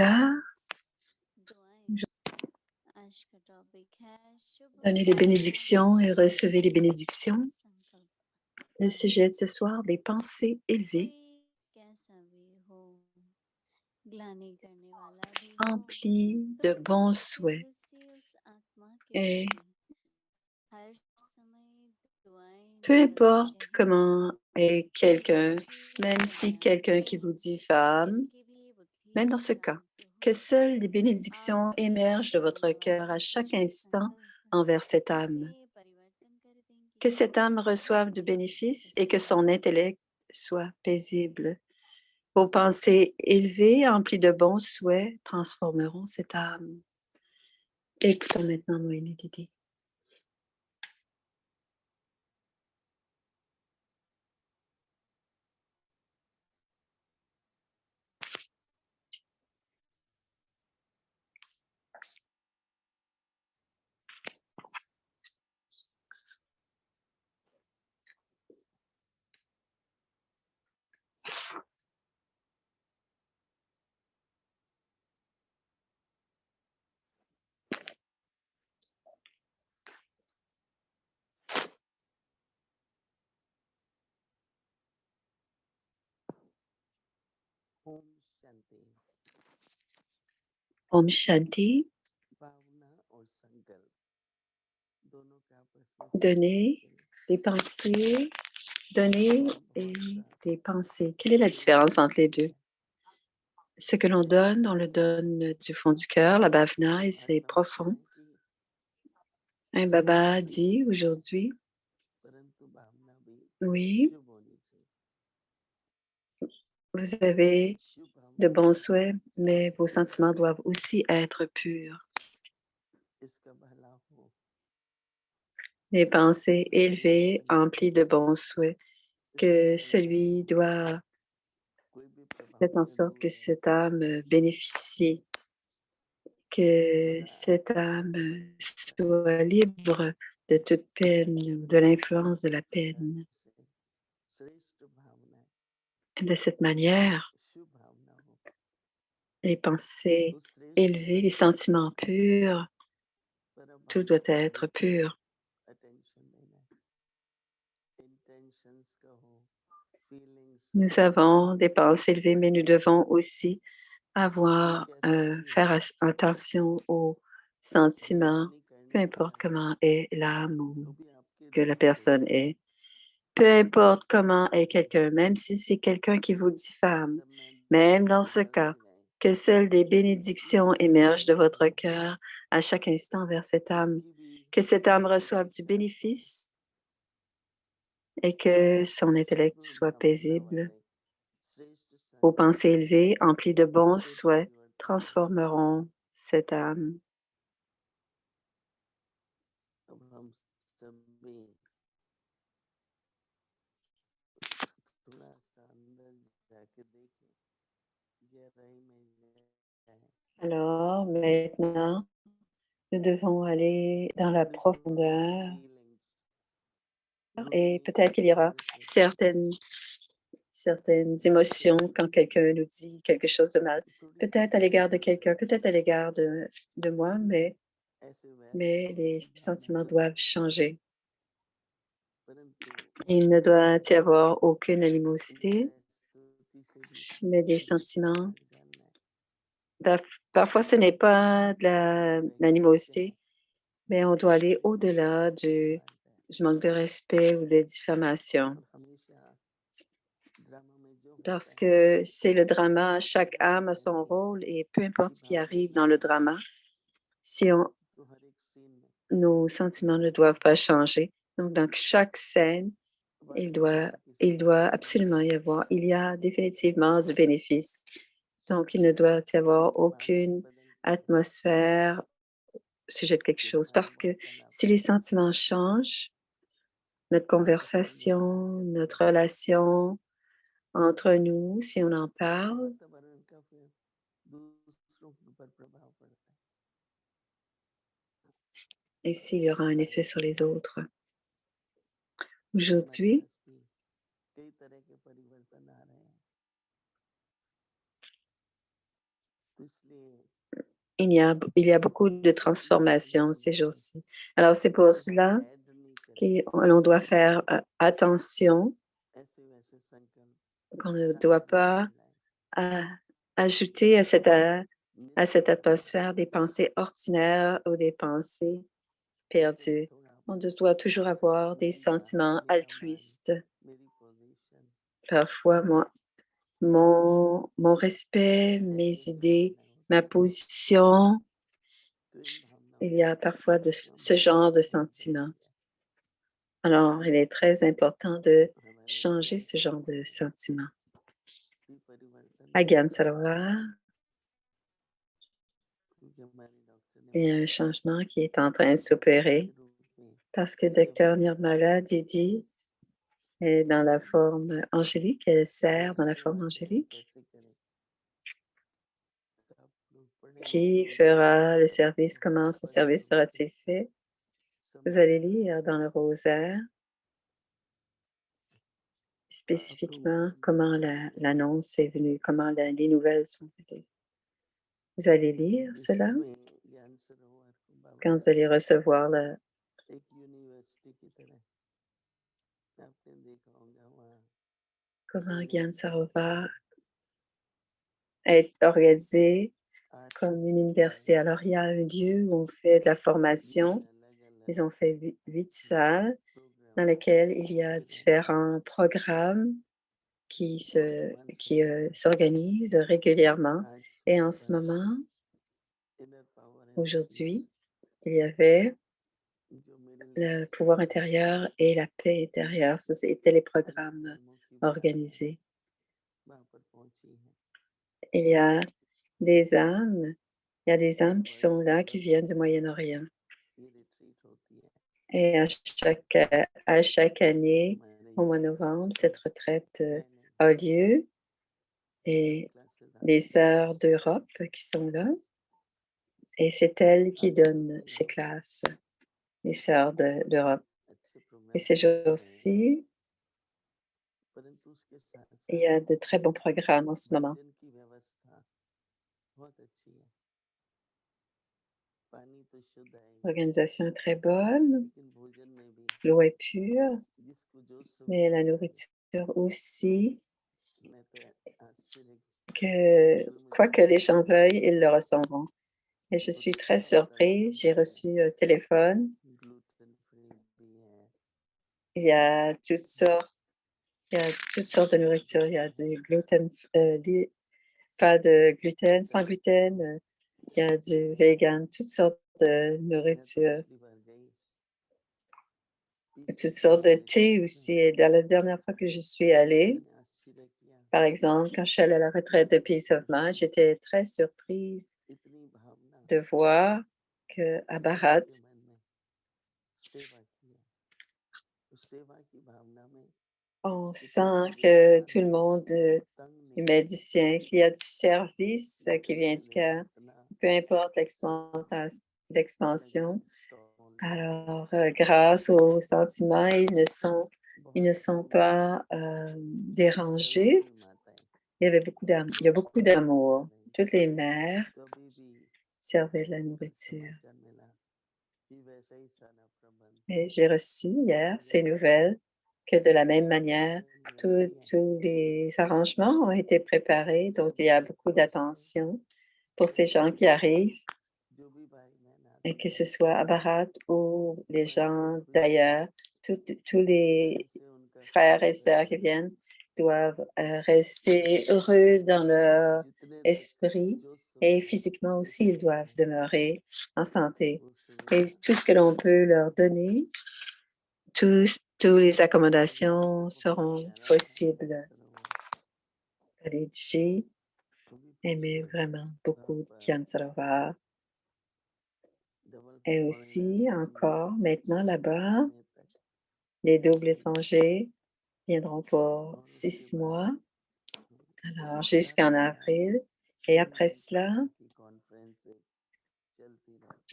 va. Donnez les bénédictions et recevez les bénédictions. Le sujet de ce soir, des pensées élevées, emplies de bons souhaits. Et peu importe comment est quelqu'un, même si quelqu'un qui vous diffame, même dans ce cas, que seules les bénédictions émergent de votre cœur à chaque instant envers cette âme. Que cette âme reçoive du bénéfice et que son intellect soit paisible. Vos pensées élevées, emplies de bons souhaits, transformeront cette âme. Écoutons maintenant Moïni Didi. Om Shanti. Donner des pensées, donner et des pensées. Quelle est la différence entre les deux? Ce que l'on donne, on le donne du fond du cœur, la bhavana, et c'est profond. Un Baba dit aujourd'hui, oui, vous avez de bons souhaits, mais vos sentiments doivent aussi être purs. Les pensées élevées, emplies de bons souhaits, que celui doit faire en sorte que cette âme bénéficie, que cette âme soit libre de toute peine ou de l'influence de la peine. De cette manière, les pensées élevées, les sentiments purs, tout doit être pur. Nous avons des pensées élevées, mais nous devons aussi faire attention aux sentiments, peu importe comment est l'âme ou que la personne est. Peu importe comment est quelqu'un, même si c'est quelqu'un qui vous diffame, même dans ce cas, que seules des bénédictions émergent de votre cœur à chaque instant vers cette âme, que cette âme reçoive du bénéfice et que son intellect soit paisible. Vos pensées élevées, emplies de bons souhaits, transformeront cette âme. Alors, maintenant, nous devons aller dans la profondeur et peut-être qu'il y aura certaines émotions quand quelqu'un nous dit quelque chose de mal. Peut-être à l'égard de quelqu'un, peut-être à l'égard de moi, mais les sentiments doivent changer. Il ne doit y avoir aucune animosité, mais des sentiments. Parfois, ce n'est pas de l'animosité, mais on doit aller au-delà du manque de respect ou de diffamation. Parce que c'est le drama, chaque âme a son rôle et peu importe ce qui arrive dans le drama, nos sentiments ne doivent pas changer. Donc, dans chaque scène, il doit absolument il y a définitivement du bénéfice. Donc, il ne doit y avoir aucune atmosphère au sujet de quelque chose. Parce que si les sentiments changent, notre conversation, notre relation entre nous, si on en parle, et s'il y aura un effet sur les autres. Aujourd'hui, il y a beaucoup de transformations ces jours-ci. Alors, c'est pour cela qu'on doit faire attention, qu'on ne doit pas euh, ajouter à cette atmosphère des pensées ordinaires ou des pensées perdues. On doit toujours avoir des sentiments altruistes. Parfois, mon respect, mes idées, ma position, il y a parfois ce genre de sentiments. Alors, il est très important de changer ce genre de sentiments. À Gyan Sarovar, il y a un changement qui est en train de s'opérer parce que Dr Nirmala Didi est dans la forme angélique, elle sert dans la forme angélique. Qui fera le service? Comment ce service sera-t-il fait? Vous allez lire dans le rosaire spécifiquement comment l'annonce est venue, comment les nouvelles sont venues. Vous allez lire cela quand vous allez recevoir comment Gyan Sarovar est organisé comme une université. Alors, il y a un lieu où on fait de la formation. Ils ont fait 8 salles dans lesquelles il y a différents programmes qui s'organisent régulièrement. Et en ce moment, aujourd'hui, il y avait le pouvoir intérieur et la paix intérieure. Ça, c'était les programmes organisés. Il y a des âmes, qui sont là, qui viennent du Moyen-Orient. Et à chaque année, au mois de novembre, cette retraite a lieu et les sœurs d'Europe qui sont là. Et c'est elles qui donnent ces classes, les sœurs d'Europe. Et ces jours-ci, il y a de très bons programmes en ce moment. L'organisation est très bonne, l'eau est pure, mais la nourriture aussi, quoi que les gens veuillent, ils le recevront. Et je suis très surprise, j'ai reçu un téléphone. Il y a toutes sortes de nourriture. Il y a du gluten, pas de gluten, sans gluten. Il y a du vegan, toutes sortes de nourriture. Toutes sortes de thé aussi. Et la dernière fois que je suis allée, par exemple, quand je suis allée à la retraite de Peace of Mind, j'étais très surprise de voir qu'à Bharat, on sent que tout le monde, les médecins, qu'il y a du service qui vient du cœur, peu importe l'expansion. Alors, grâce aux sentiments, ils ne sont pas dérangés. Il y a beaucoup d'amour. Toutes les mères servaient de la nourriture. Et j'ai reçu hier ces nouvelles que de la même manière, tous les arrangements ont été préparés. Donc, il y a beaucoup d'attention pour ces gens qui arrivent, et que ce soit à Bharat ou les gens d'ailleurs, tous les frères et sœurs qui viennent doivent rester heureux dans leur esprit et physiquement aussi, ils doivent demeurer en santé. Et tout ce que l'on peut leur donner, toutes les accommodations seront possibles. Alidji aimait vraiment beaucoup Gyan Sarovar. Et aussi, encore, maintenant là-bas, les doubles étrangers viendront pour 6 mois, alors jusqu'en avril. Et après cela,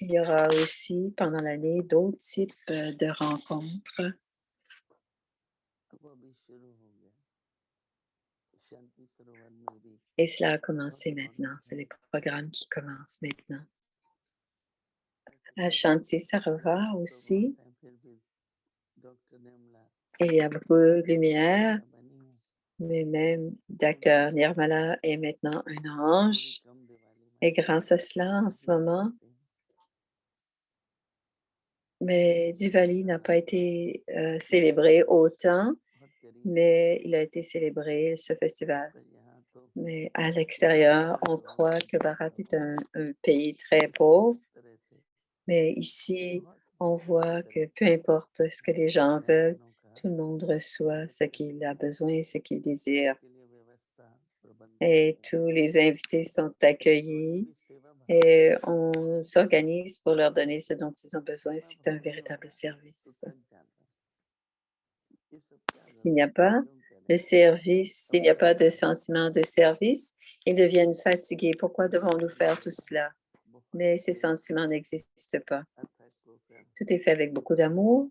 il y aura aussi pendant l'année d'autres types de rencontres. Et cela a commencé maintenant. C'est les programmes qui commencent maintenant. À Shanti Sarava aussi, il y a beaucoup de lumière, mais même Dr. Nirmala est maintenant un ange. Et grâce à cela, en ce moment, mais Diwali n'a pas été célébré autant, mais il a été célébré, ce festival. Mais à l'extérieur, on croit que Bharat est un pays très pauvre, mais ici, on voit que peu importe ce que les gens veulent, tout le monde reçoit ce qu'il a besoin, ce qu'il désire. Et tous les invités sont accueillis et on s'organise pour leur donner ce dont ils ont besoin. C'est un véritable service. S'il n'y a pas de service, s'il n'y a pas de sentiment de service, ils deviennent fatigués. Pourquoi devons-nous faire tout cela? Mais ces sentiments n'existent pas. Tout est fait avec beaucoup d'amour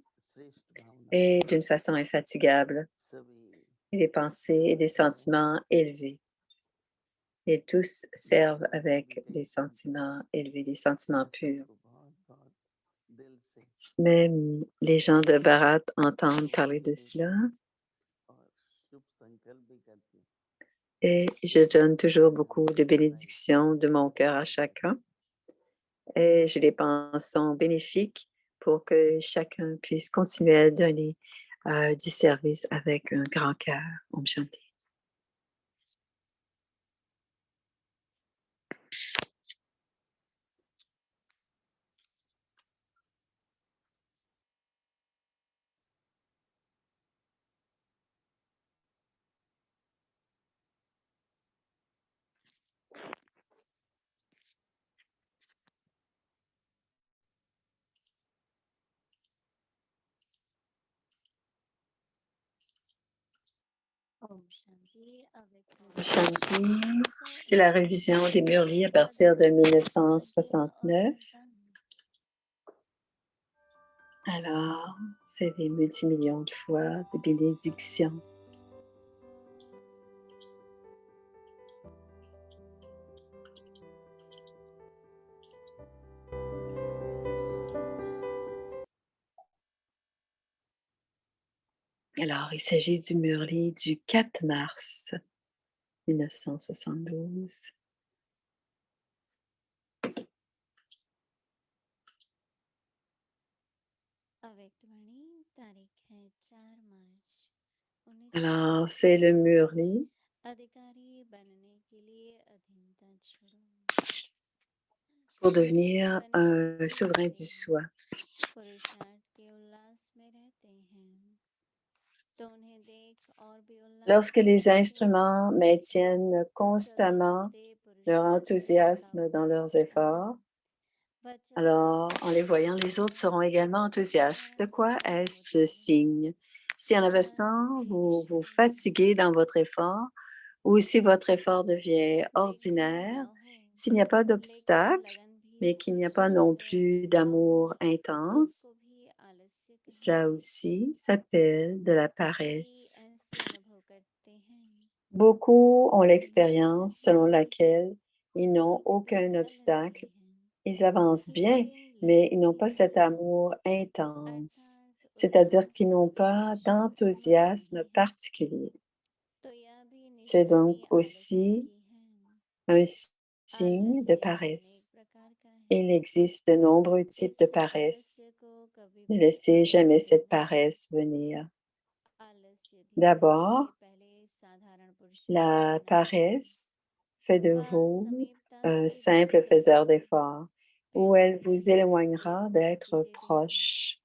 et d'une façon infatigable. Et des pensées et des sentiments élevés. Et tous servent avec des sentiments élevés, des sentiments purs. Même les gens de Bharat entendent parler de cela. Et je donne toujours beaucoup de bénédictions de mon cœur à chacun. Et j'ai des pensées bénéfiques pour que chacun puisse continuer à donner du service avec un grand cœur. Om Shanti. Shanti, c'est la révision des Murlis à partir de 1969. Alors, c'est des multimillions de fois de bénédictions. Alors, il s'agit du Murli du 4 mars 1972. Alors, c'est le Murli pour devenir un souverain du soi. Lorsque les instruments maintiennent constamment leur enthousiasme dans leurs efforts, alors en les voyant, les autres seront également enthousiastes. De quoi est-ce le signe? Si en abaissant, vous vous fatiguez dans votre effort, ou si votre effort devient ordinaire, s'il n'y a pas d'obstacle, mais qu'il n'y a pas non plus d'amour intense, cela aussi s'appelle de la paresse. Beaucoup ont l'expérience selon laquelle ils n'ont aucun obstacle. Ils avancent bien, mais ils n'ont pas cet amour intense, c'est-à-dire qu'ils n'ont pas d'enthousiasme particulier. C'est donc aussi un signe de paresse. Il existe de nombreux types de paresse. Ne laissez jamais cette paresse venir. D'abord, la paresse fait de vous un simple faiseur d'efforts, où elle vous éloignera d'être proche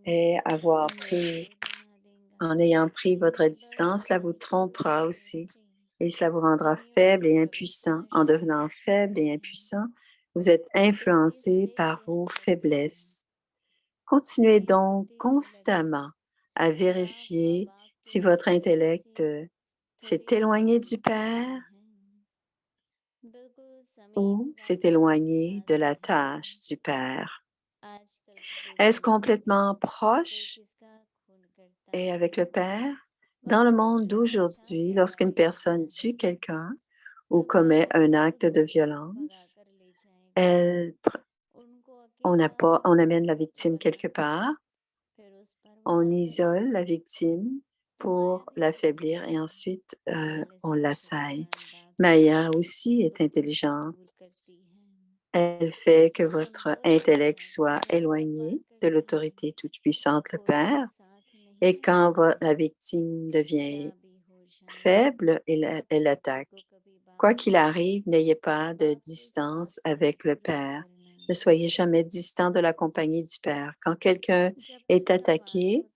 et en ayant pris votre distance, cela vous trompera aussi et cela vous rendra faible et impuissant. En devenant faible et impuissant, vous êtes influencé par vos faiblesses. Continuez donc constamment à vérifier si votre intellect s'est éloigné du Père ou s'est éloigné de la tâche du Père. Est-ce complètement proche et avec le Père? Dans le monde d'aujourd'hui, lorsqu'une personne tue quelqu'un ou commet un acte de violence, elle on amène la victime quelque part, on isole la victime pour l'affaiblir et ensuite, on l'assaille. Maya aussi est intelligente. Elle fait que votre intellect soit éloigné de l'autorité toute-puissante, le Père, et quand la victime devient faible, elle attaque. Quoi qu'il arrive, n'ayez pas de distance avec le Père. Ne soyez jamais distant de la compagnie du Père. Quand est attaqué,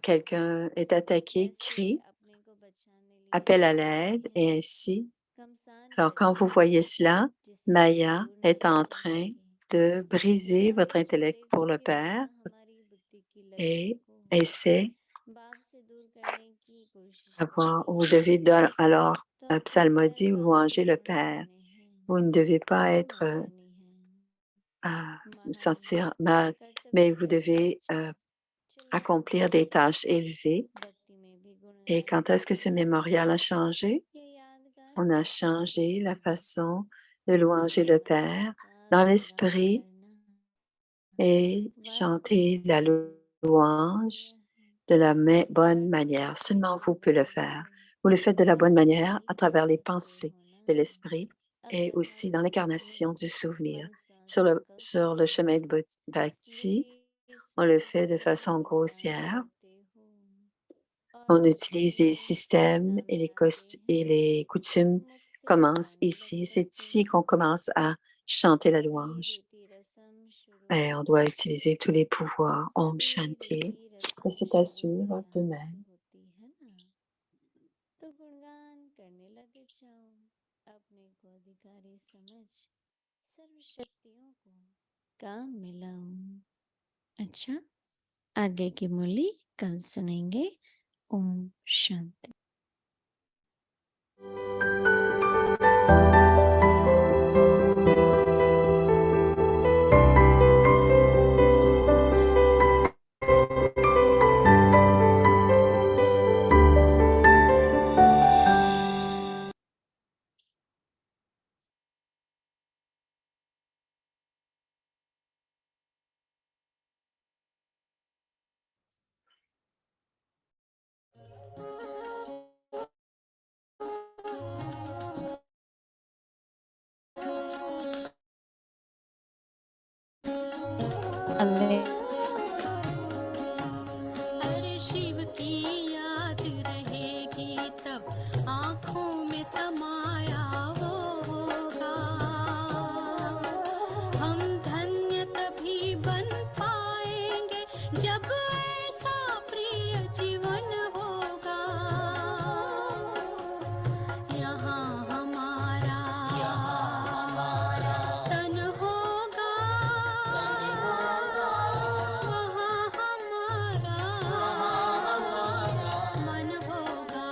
quelqu'un est attaqué, crie, appelle à l'aide et ainsi. Alors, quand vous voyez cela, Maya est en train de briser votre intellect pour le Père et essaie vous devez alors psalmodier ou louanger le Père. Vous ne devez pas être vous sentir mal, mais vous devez accomplir des tâches élevées. Et quand est-ce que ce mémorial a changé? On a changé la façon de louanger le Père dans l'esprit et chanter la louange de la bonne manière. Seulement vous pouvez le faire. Vous le faites de la bonne manière à travers les pensées de l'esprit et aussi dans l'incarnation du souvenir. Sur le chemin de Bhakti, on le fait de façon grossière. On utilise les systèmes et les coutumes commencent ici. C'est ici qu'on commence à chanter la louange. Et on doit utiliser tous les pouvoirs. Om Shanti. Et c'est à suivre de même. अच्छा, आगे की मुरली कल सुनेंगे। ओम शांति। अरे शिव की याद रहेगी तब आँखों में समाया वो होगा। हम धन्य तभी बन पाएंगे जब ऐसा प्रिय जीवन होगा। यहाँ हमारा तन होगा, वहाँ हमारा मन होगा।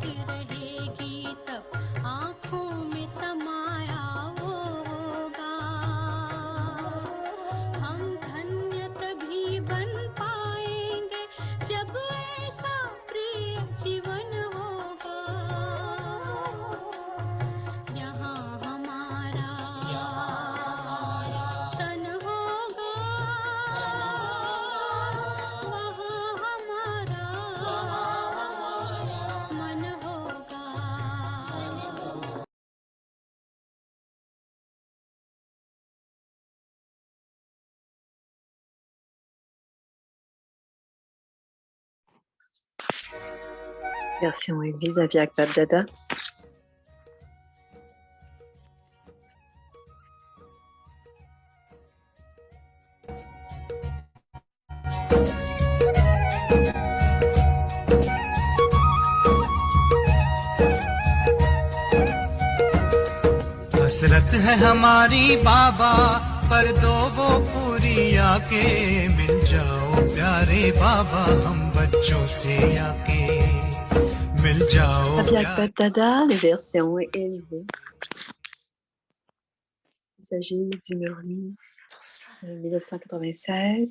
आती रहेगी तब आँखों में समाया वो होगा। हम धन्य तभी बन पाएंगे जब ऐसा प्रिय जीवन होगा। यहाँ हमारा तन होगा, वहाँ हमारा मन होगा। Version Evie d'Aviak Babdada. हसरत है हमारी बाबा, कर दो वो पूरी आके, मिल जाओ प्यारे बाबा हम बच्चों से आके, मिल जाओ Aviak Babdada, les versions élevées. Il s'agit du Murli 1996.